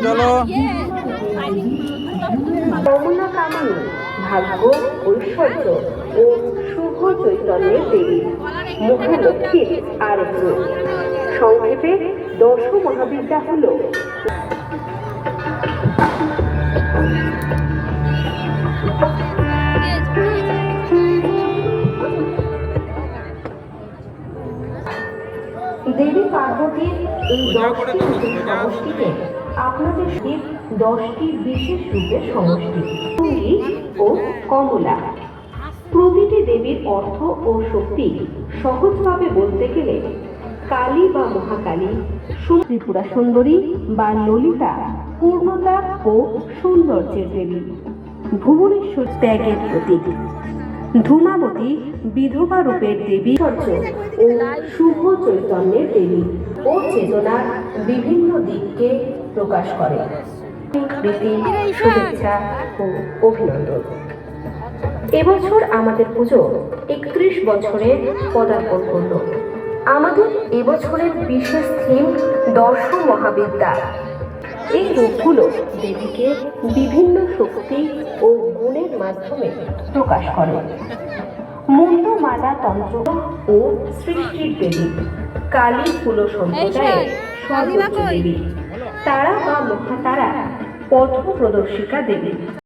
চলো কমলা কামিনী ভাগ্য, ঐশ্বর্য ও শুভ চৈতন্যের দেবী, মহালক্ষ্মীর আরেক রূপ। সংক্ষেপে দশ মহাবিদ্যা হল দেবী পার্বতীর এই 10টি রূপের সমষ্টিকে আপনাদের শিব 10টি বিশেষ রূপের সমষ্টি তুঙ্গী ও কমলা। প্রতিটি দেবীর অর্থ ও শক্তি সহজভাবে বলতে গেলে কালী বা মহাকালী, ত্রিপুরা সুন্দরী বা ললিতা পূর্ণতা ও সৌন্দর্যের দেবী, ভুবনেশ্বর ত্যাগের প্রতীক, ধূমাবতী বিধবা রূপের দেবী, ও শুভ চৈতন্যের দেবী ও চেতনার বিভিন্ন দিককে প্রকাশ করে। প্রীতি, শুভেচ্ছা ও অভিনন্দন। এবছর আমাদের পুজো 31 বছরে পদার্পণ করল। আমাদের এবছরের বিশেষ থিম 10 মহাবিদ্যা। এই রূপগুলো দেবীকে বিভিন্ন শক্তি ও গুণের মাধ্যমে প্রকাশ করে। মুন্ডমালা তন্ত্র ও সৃষ্টির দেবী, কালী কুল সম্প্রদায়ের সর্বোচ্চ দেবী, তারা বা মহাতারা পথ প্রদর্শিকা দেবী।